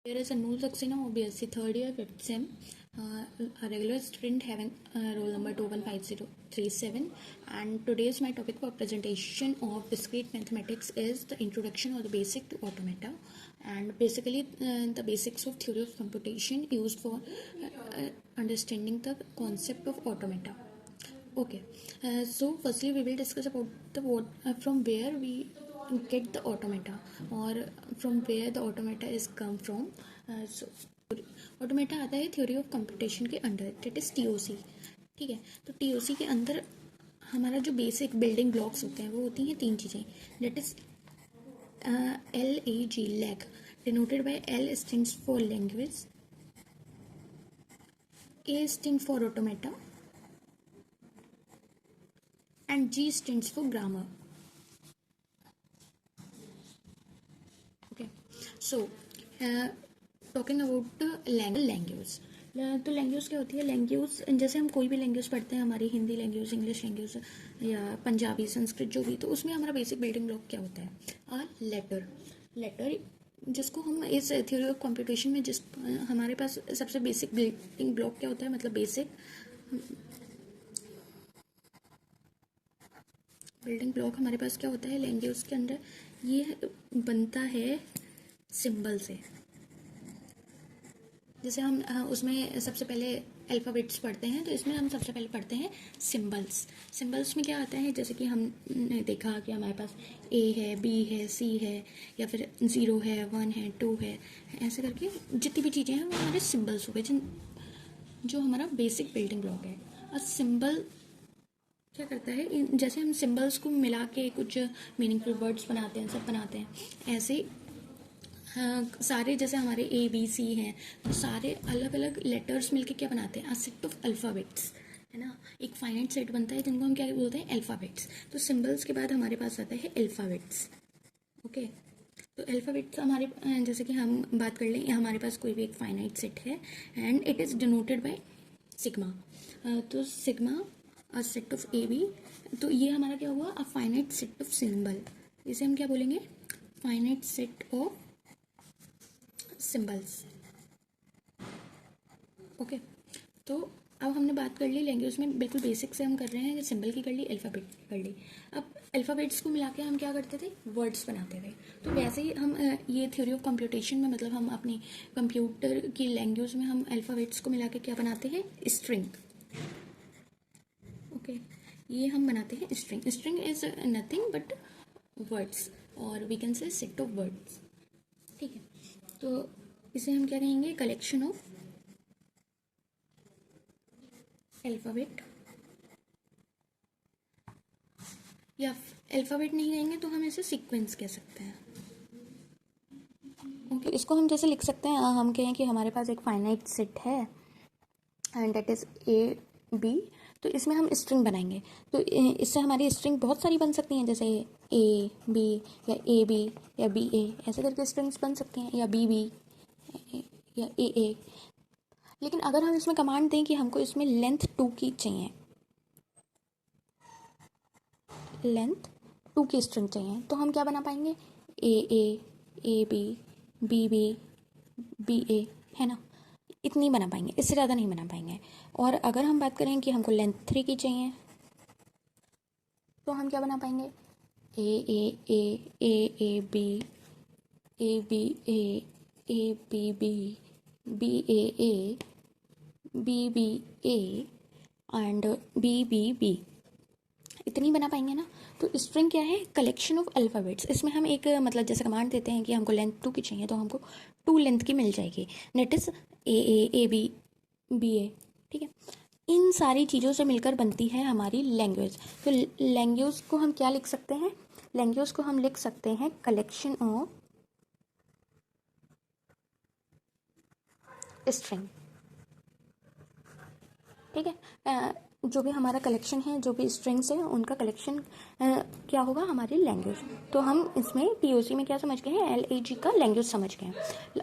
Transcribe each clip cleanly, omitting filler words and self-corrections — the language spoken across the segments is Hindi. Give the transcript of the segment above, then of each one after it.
There is a new section of BSc third year 5th sem, a regular student having roll number 215037, and today's my topic for presentation of discrete mathematics is the introduction or the basic to automata, and basically the basics of theory of computation used for understanding the concept of automata. Okay, so firstly we will discuss about the from where we get the automata or from where the automata is come from. So automata आता है थ्योरी ऑफ कंप्यूटेशन के अंडर, दैट इज टीओसी. ठीक है, तो टीओसी के अंदर हमारा जो बेसिक बिल्डिंग ब्लॉक्स होते हैं वो होती हैं तीन चीज़ें, that is LAG lag, denoted by L stands for language, A stand for automata and G stands for grammar. Okay, so talking about language. तो लैंग्वेज क्या होती है? लैंग्वेज जैसे हम कोई भी लैंग्वेज पढ़ते हैं, हमारी हिंदी लैंग्वेज, इंग्लिश लैंग्वेज या पंजाबी, संस्कृत, जो भी, तो उसमें हमारा बेसिक बिल्डिंग ब्लॉक क्या होता है? लेटर जिसको हम इस थ्योरी ऑफ कंप्यूटेशन में जिस हमारे पास सबसे बेसिक बिल्डिंग ब्लॉक क्या होता है, मतलब बेसिक बिल्डिंग ब्लॉक हमारे पास क्या होता है लैंग्वेज के अंदर? ये बनता है सिंबल से. जैसे हम उसमें सबसे पहले अल्फ़ाबेट्स पढ़ते हैं, तो इसमें हम सबसे पहले पढ़ते हैं सिंबल्स में क्या आता है? जैसे कि हमने देखा कि हमारे पास A है, B है, C है, या फिर 0 है, 1 है, 2 है, ऐसे करके जितनी भी चीज़ें हैं वो हमारे सिंबल्स हो गए, जो हमारा बेसिक बिल्डिंग ब्लॉक है. और सिंबल क्या करता है? जैसे हम सिंबल्स को मिला के कुछ मीनिंगफुल वर्ड्स बनाते हैं, सब बनाते हैं, ऐसे सारे जैसे हमारे ABC हैं, तो सारे अलग अलग लेटर्स मिलके क्या बनाते हैं? अ सेट ऑफ अल्फ़ाबेट्स, है ना. एक फाइनाइट सेट बनता है जिनको हम क्या बोलते हैं? अल्फ़ाबेट्स. तो सिंबल्स के बाद हमारे पास आता है अल्फ़ाबेट्स. ओके, तो अल्फ़ाबेट्स हमारे जैसे कि हम बात कर लें, हमारे पास कोई भी एक फाइनाइट सेट है and it is denoted by sigma. तो sigma a set of AB, तो ये हमारा क्या हुआ? A finite set of symbol. इसे हम क्या बोलेंगे? Finite set of symbols. Okay, तो अब हमने बात कर ली लैंग्वेज में, बिल्कुल बेसिक से हम कर रहे हैं, सिंबल की कर ली, अल्फ़ाबेट की कर ली. अब अल्फ़ाबेट्स को मिला के हम क्या करते थे? वर्ड्स बनाते थे. तो वैसे ही हम ये थ्योरी ऑफ कंप्यूटेशन में, मतलब हम अपनी कंप्यूटर की लैंग्वेज में हम अल्फ़ाबेट्स को मिला के क्या बनाते हैं? स्ट्रिंग. ओके, ये हम बनाते हैं string. String is nothing but words, और we can say set of words. ठीक है, तो इसे हम क्या कहेंगे? कलेक्शन ऑफ अल्फ़ाबेट, या अल्फ़ाबेट नहीं कहेंगे तो हम इसे सीक्वेंस कह सकते हैं. ओके, इसको हम जैसे लिख सकते हैं, हम कहें कि हमारे पास एक फाइनाइट सेट है एंड दैट इज़ AB, तो इसमें हम स्ट्रिंग बनाएंगे. तो इससे हमारी स्ट्रिंग बहुत सारी बन सकती हैं, जैसे AB या AB या BA, ऐसे करके स्ट्रिंग्स बन सकती हैं, या BB या AA. लेकिन अगर हम इसमें कमांड दें कि हमको इसमें लेंथ 2 की चाहिए, लेंथ 2 की स्ट्रिंग चाहिए, तो हम क्या बना पाएंगे? AA, AB, BB, BA, है ना. इतनी बना पाएंगे, इससे ज़्यादा नहीं बना पाएंगे. और अगर हम बात करें कि हमको लेंथ 3 की चाहिए, तो हम क्या बना पाएंगे? AAA, AAB, ABA, ABB, BAA, BBA and BBB. इतनी बना पाएंगे ना. तो स्ट्रिंग क्या है? Collection of alphabets. इसमें हम एक मतलब जैसे कमांड देते हैं कि हमको लेंथ 2 की चाहिए, तो हमको 2 लेंथ की मिल जाएगी, that is AA, AB, BA. ठीक है, इन सारी चीज़ों से मिलकर बनती है हमारी लैंग्वेज. तो लैंग्वेज को हम क्या लिख सकते हैं? लैंग्वेज को हम लिख सकते हैं कलेक्शन ऑफ स्ट्रिंग. ठीक है, जो भी हमारा कलेक्शन है, जो भी स्ट्रिंग्स है, उनका कलेक्शन क्या होगा? हमारी लैंग्वेज. तो हम इसमें टीओसी में क्या समझ गए हैं? LAG का लैंग्वेज समझ गए हैं.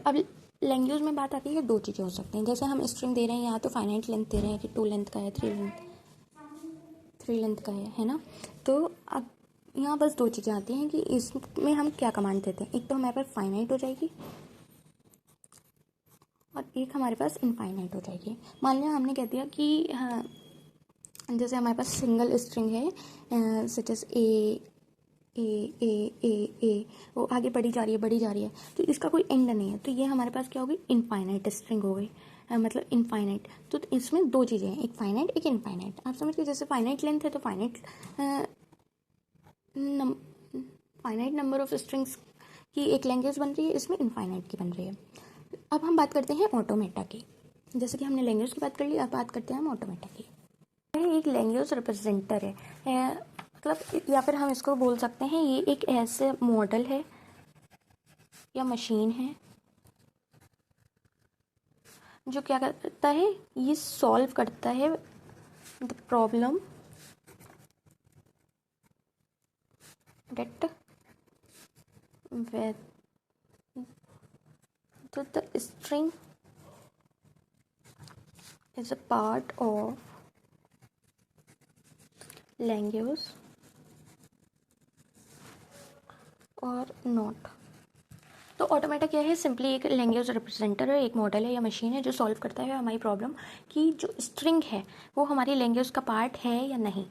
अब लैंग्वेज में बात आती है, दो चीज़ें हो सकती हैं. जैसे हम स्ट्रिंग दे रहे हैं, या तो फाइनाइट लेंथ दे रहे हैं कि 2 लेंथ का है, 3 लेंथ का है ना. तो अब यहाँ बस दो चीज़ें आती हैं कि इसमें हम क्या कमांड देते हैं. एक तो हमारे पास फाइनाइट हो जाएगी, और एक हमारे पास इनफाइनाइट हो जाएगी। मान लिया हमने कह दिया कि हाँ, जैसे हमारे पास सिंगल स्ट्रिंग है सच एज ए ए ए ए, वो आगे बढ़ी जा रही है, तो इसका कोई एंड नहीं है, तो ये हमारे पास क्या होगी, इनफाइनाइट स्ट्रिंग हो गई, मतलब इनफाइनाइट। तो इसमें दो चीज़ें हैं, एक फाइनाइट एक इनफाइनाइट। आप समझ गए, जैसे फाइनाइट लेंथ है तो फाइनाइट नंबर ऑफ स्ट्रिंग्स की एक लैंग्वेज बन रही है, इसमें इनफाइनाइट की बन रही है। अब हम बात करते हैं ऑटोमेटा की। जैसे कि हमने लैंग्वेज की बात कर ली, अब बात करते हैं हम ऑटोमेटा की। यह एक लैंग्वेज रिप्रेजेंटर है, मतलब या फिर हम इसको बोल सकते हैं ये एक ऐसे मॉडल है या मशीन है जो क्या करता है, ये सॉल्व करता है the problem that with the string is a part of language or not। तो ऑटोमेटा क्या है, सिंपली एक लैंग्वेज रिप्रेजेंटर है, एक मॉडल है या मशीन है जो सॉल्व करता है हमारी प्रॉब्लम कि जो स्ट्रिंग है वो हमारी लैंग्वेज का पार्ट है या नहीं।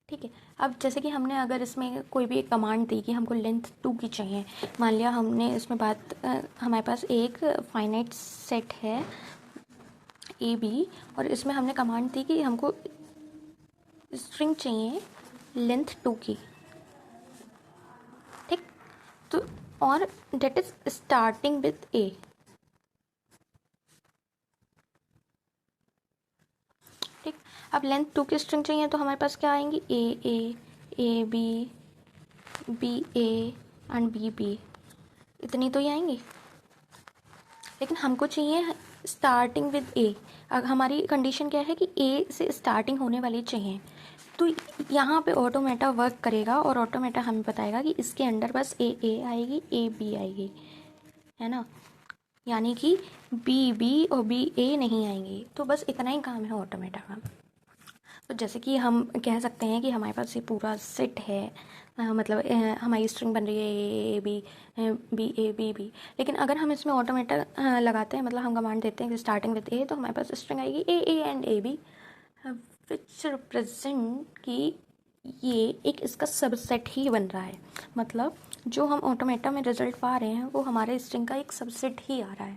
ठीक है, अब जैसे कि हमने अगर इसमें कोई भी एक कमांड दी कि हमको लेंथ 2 की चाहिए, मान लिया हमने इसमें हमारे पास एक फाइनाइट सेट है ए बी, और इसमें हमने कमांड दी कि हमको स्ट्रिंग चाहिए लेंथ 2 की। ठीक, तो और डेट इज स्टार्टिंग विथ ए। ठीक, अब लेंथ 2 की स्ट्रिंग चाहिए तो हमारे पास क्या आएंगी, A B A and B B, इतनी तो ही आएंगी। लेकिन हमको चाहिए स्टार्टिंग विद ए। अब हमारी कंडीशन क्या है कि ए से स्टार्टिंग होने वाली चाहिए, तो यहाँ पे ऑटोमेटा वर्क करेगा और ऑटोमेटा हमें बताएगा कि इसके अंदर बस ए आएगी, ए बी आएगी, है ना, यानी कि बी बी और बी ए नहीं आएंगी। तो बस इतना ही काम है ऑटोमेटा का। तो जैसे कि हम कह सकते हैं कि हमारे पास ये पूरा सेट है, मतलब हमारी स्ट्रिंग बन रही है ए बी बी बी। लेकिन अगर हम इसमें ऑटोमेटा लगाते हैं, मतलब हम कमांड देते हैं कि स्टार्टिंग विद ए, तो हमारे पास स्ट्रिंग आएगी A and A B, which represent कि ये एक इसका सबसेट ही बन रहा है। मतलब जो हम ऑटोमेटा में रिजल्ट पा रहे हैं वो हमारे स्ट्रिंग का एक सबसेट ही आ रहा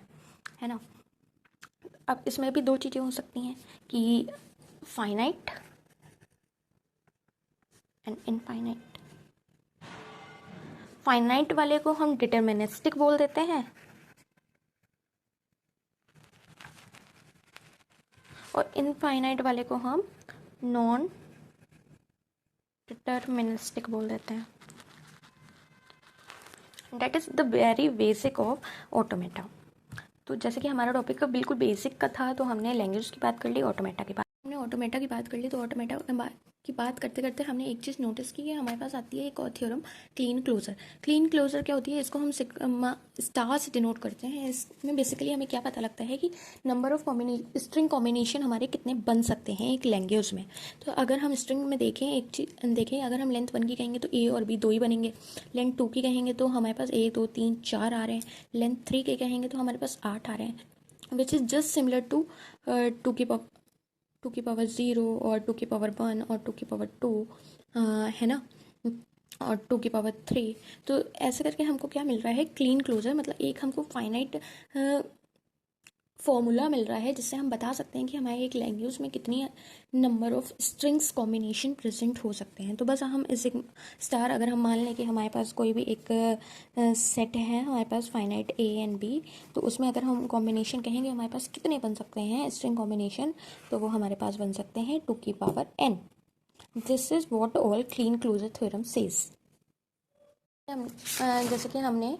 है ना। अब इसमें भी दो चीज़ें हो सकती हैं कि फाइनाइट एंड इनफाइनाइट। फाइनाइट वाले को हम डिटर्मिनिस्टिक बोल देते हैं और इनफाइनाइट वाले को हम नॉन डिटर्मिनिस्टिक बोल देते हैं। That is the very basic of automata. तो जैसे कि हमारा टॉपिक का बिल्कुल बेसिक का था, तो हमने लैंग्वेज की बात कर ली, ऑटोमेटा की बात हमने ऑटोमेटा की बात कर ली। तो ऑटोमेटा की बात करते करते हमने एक चीज़ नोटिस की कि हमारे पास आती है एक और theorem, Kleene closure. Kleene closure क्या होती है, इसको हम स्टार से डिनोट करते हैं। इसमें बेसिकली हमें क्या पता लगता है कि नंबर ऑफ स्ट्रिंग कॉम्बिनेशन हमारे कितने बन सकते हैं एक लैंग्वेज में। तो अगर हम स्ट्रिंग में देखें, एक चीज़ देखें, अगर हम लेंथ 1 की कहेंगे तो ए और बी दो ही बनेंगे। लेंथ 2 की कहेंगे तो हमारे पास 1 2 3 4 आ रहे हैं। लेंथ 3 के कहेंगे तो हमारे पास 8 आ रहे हैं, which is just similar to 2 की पावर 0 और 2 की पावर 1 और 2 की पावर 2, है ना, और 2 की पावर 3। तो ऐसे करके हमको क्या मिल रहा है, क्लीन क्लोजर, मतलब एक हमको फाइनाइट फॉर्मूला मिल रहा है जिससे हम बता सकते हैं कि हमारे एक लैंग्वेज में कितनी number of strings combination present हो सकते हैं। तो बस हम इस स्टार, अगर हम मान लें कि हमारे पास कोई भी एक सेट है, हमारे पास फाइनाइट ए एंड बी, तो उसमें अगर हम कॉम्बिनेशन कहेंगे हमारे पास कितने बन सकते हैं स्ट्रिंग कॉम्बिनेशन, तो वो हमारे पास बन सकते हैं 2 की power n। This is what all Kleene closure theorem says. जैसे कि हमने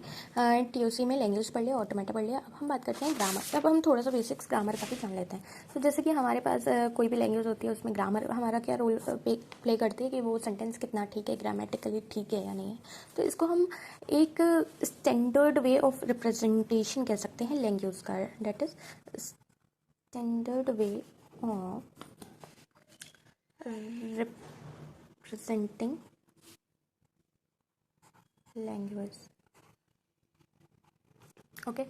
टीओसी में लैंग्वेज पढ़ लिया, ऑटोमेटा पढ़ लिया, अब हम बात करते हैं ग्रामर। अब हम थोड़ा सा बेसिक्स ग्रामर का भी जान लेते हैं। तो जैसे कि हमारे पास कोई भी लैंग्वेज होती है, उसमें ग्रामर हमारा क्या रोल प्ले करती है कि वो सेंटेंस कितना ठीक है, ग्रामेटिकली ठीक है या नहीं है। तो इसको हम एक स्टैंडर्ड वे ऑफ रिप्रेजेंटेशन कह सकते हैं लैंग्वेज का, that is standard way of representing language. Okay,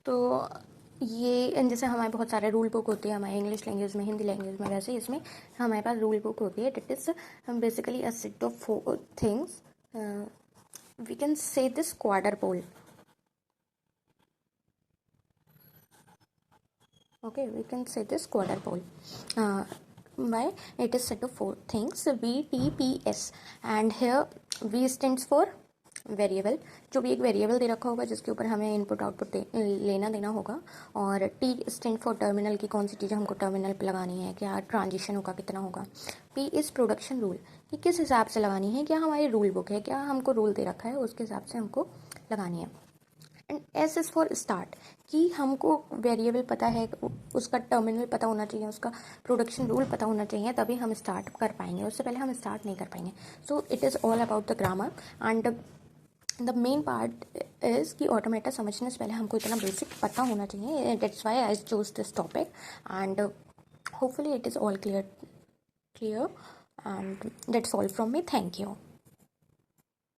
तो ये जैसे हमारे बहुत सारे रूल बुक होते हैं हमारे इंग्लिश लैंग्वेज में, हिंदी लैंग्वेज में, वैसे इसमें हमारे पास रूल बुक होती है. It is basically a set of things. We can say this quadruple. Okay, we can say this quadr pole. Why? It is set of four things, V, T, P, S, and here V stands for variable. जो भी एक वेरिएबल दे रखा होगा जिसके ऊपर हमें इनपुट आउटपुट लेना देना होगा. और टी स्टैंड फॉर टर्मिनल, की कौन सी चीज़ें हमको टर्मिनल पे लगानी है, क्या ट्रांजिशन होगा, कितना होगा. पी इज़ प्रोडक्शन रूल, कि किस हिसाब से लगानी है, क्या हमारी रूल बुक है, क्या हमको रूल दे रखा है उसके हिसाब से हमको लगानी है. And S is for start, कि हमको वेरिएबल पता है, उसका टर्मिनल पता होना चाहिए, उसका प्रोडक्शन रूल पता होना चाहिए, तभी हम स्टार्ट कर पाएंगे, उससे पहले हम स्टार्ट नहीं कर पाएंगे. So it is all about the grammar. And the main part is कि ऑटोमेटा समझने से पहले हमको इतना बेसिक पता होना चाहिए. That's why I choose this topic. And hopefully it is all clear. And that's all from me. Thank you.